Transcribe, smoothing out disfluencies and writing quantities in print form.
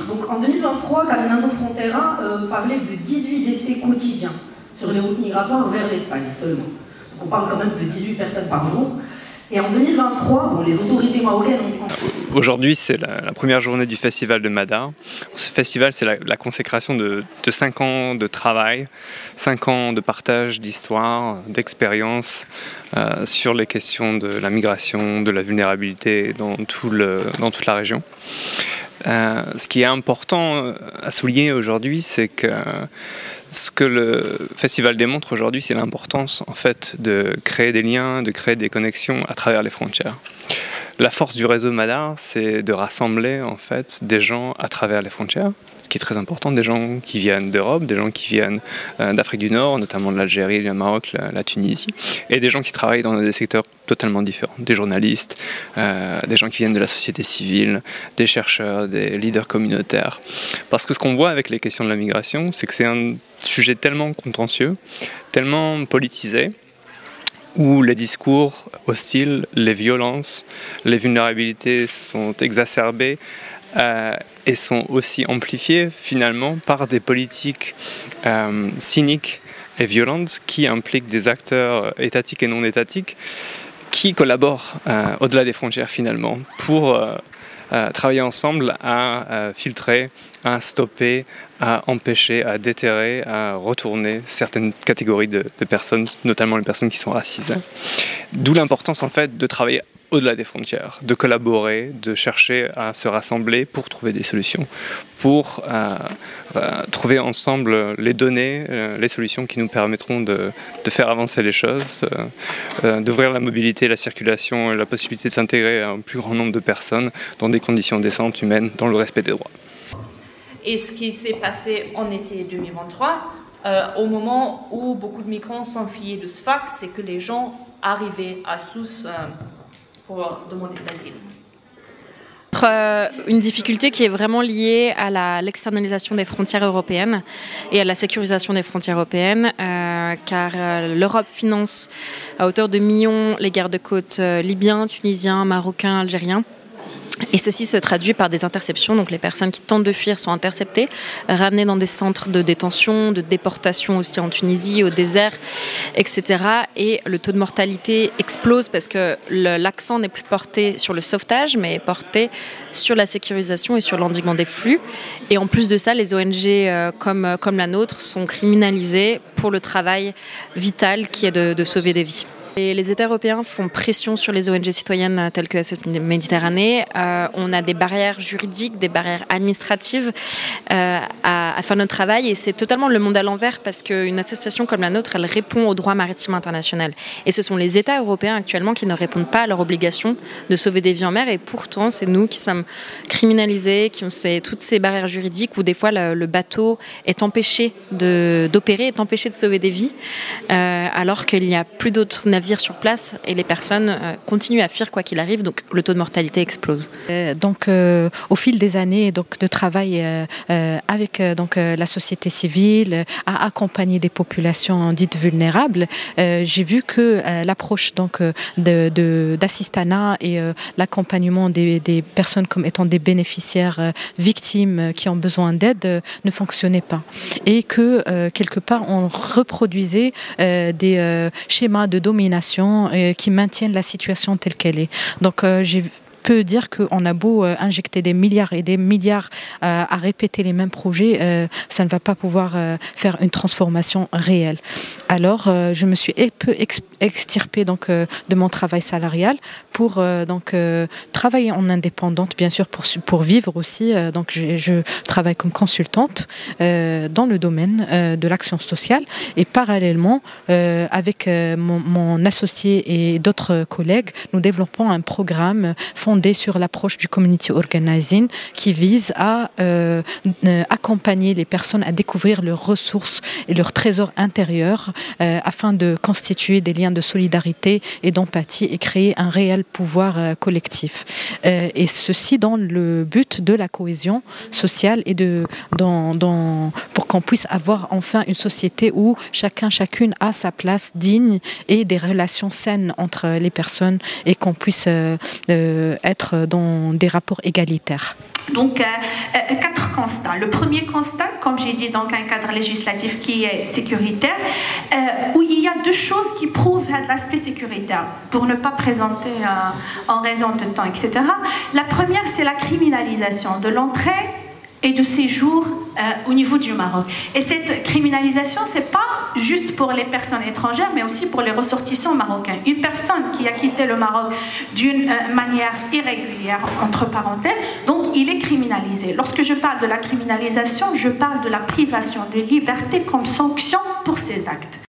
Donc en 2023, Caminando Frontera parlait de 18 décès quotidiens sur les routes migratoires vers l'Espagne seulement. Donc on parle quand même de 18 personnes par jour. Et en 2023, bon, les autorités marocaines ont... Aujourd'hui, c'est la première journée du festival de Madar. Ce festival, c'est la consécration de 5 ans de travail, 5 ans de partage d'histoire, d'expérience sur les questions de la migration, de la vulnérabilité dans toute la région. Ce qui est important à souligner aujourd'hui, c'est que ce que le festival démontre aujourd'hui, c'est l'importance en fait de créer des liens, de créer des connexions à travers les frontières. La force du réseau Madar, c'est de rassembler en fait des gens à travers les frontières, ce qui est très important, des gens qui viennent d'Europe, des gens qui viennent d'Afrique du Nord, notamment de l'Algérie, le Maroc, la Tunisie, et des gens qui travaillent dans des secteurs totalement différents, des journalistes, des gens qui viennent de la société civile, des chercheurs, des leaders communautaires. Parce que ce qu'on voit avec les questions de la migration, c'est que c'est un sujet tellement contentieux, tellement politisé, où les discours hostiles, les violences, les vulnérabilités sont exacerbées et sont aussi amplifiées finalement par des politiques cyniques et violentes qui impliquent des acteurs étatiques et non étatiques qui collaborent au-delà des frontières finalement pour travailler ensemble à filtrer, à stopper, à empêcher, à déterrer, à retourner certaines catégories de personnes, notamment les personnes qui sont racisées. D'où l'importance en fait de travailler au-delà des frontières, de collaborer, de chercher à se rassembler pour trouver des solutions, pour trouver ensemble les données, les solutions qui nous permettront de faire avancer les choses, d'ouvrir la mobilité, la circulation et la possibilité de s'intégrer à un plus grand nombre de personnes dans des conditions décentes, humaines, dans le respect des droits. Et ce qui s'est passé en été 2023, au moment où beaucoup de migrants s'enfuyaient de Sfax, c'est que les gens arrivaient à Sousse pour demander l'asile. Une difficulté qui est vraiment liée à l'externalisation des frontières européennes et à la sécurisation des frontières européennes, car l'Europe finance à hauteur de millions les gardes-côtes libyens, tunisiens, marocains, algériens. Et ceci se traduit par des interceptions, donc les personnes qui tentent de fuir sont interceptées, ramenées dans des centres de détention, de déportation aussi en Tunisie, au désert, etc. Et le taux de mortalité explose parce que l'accent n'est plus porté sur le sauvetage, mais est porté sur la sécurisation et sur l'endiguement des flux. Et en plus de ça, les ONG comme la nôtre sont criminalisées pour le travail vital qui est de sauver des vies. Et les États européens font pression sur les ONG citoyennes telles que SOS Méditerranée. On a des barrières juridiques, des barrières administratives à faire notre travail. Et c'est totalement le monde à l'envers parce qu'une association comme la nôtre, elle répond au droit maritime international. Et ce sont les États européens actuellement qui ne répondent pas à leur obligation de sauver des vies en mer. Et pourtant, c'est nous qui sommes criminalisés, qui ont toutes ces barrières juridiques où des fois le bateau est empêché d'opérer, est empêché de sauver des vies, alors qu'il n'y a plus d'autres navires sur place et les personnes continuent à fuir quoi qu'il arrive, donc le taux de mortalité explose. Au fil des années de travail avec la société civile, à accompagner des populations dites vulnérables, j'ai vu que l'approche d'Assistana et l'accompagnement des personnes comme étant des bénéficiaires victimes qui ont besoin d'aide ne fonctionnait pas. Et que quelque part on reproduisait des schémas de domination qui maintiennent la situation telle qu'elle est. Donc j'ai peut dire qu'on a beau injecter des milliards et des milliards à répéter les mêmes projets, ça ne va pas pouvoir faire une transformation réelle. Alors, je me suis un peu extirpée de mon travail salarial pour travailler en indépendante, bien sûr, pour vivre aussi. Donc, je travaille comme consultante dans le domaine de l'action sociale et parallèlement, avec mon associé et d'autres collègues, nous développons un programme fondé sur l'approche du community organizing qui vise à accompagner les personnes à découvrir leurs ressources et leurs trésors intérieurs afin de constituer des liens de solidarité et d'empathie et créer un réel pouvoir collectif. et ceci dans le but de la cohésion sociale et pour qu'on puisse avoir enfin une société où chacune a sa place digne et des relations saines entre les personnes et qu'on puisse être dans des rapports égalitaires. Donc, 4 constats. Le premier constat, comme j'ai dit, donc un cadre législatif qui est sécuritaire, où il y a 2 choses qui prouvent l'aspect sécuritaire, pour ne pas présenter en raison de temps, etc. La première, c'est la criminalisation de l'entrée et de séjour au niveau du Maroc. Et cette criminalisation, ce n'est pas juste pour les personnes étrangères, mais aussi pour les ressortissants marocains. Une personne qui a quitté le Maroc d'une manière irrégulière, entre parenthèses, donc il est criminalisé. Lorsque je parle de la criminalisation, je parle de la privation de liberté comme sanction pour ces actes.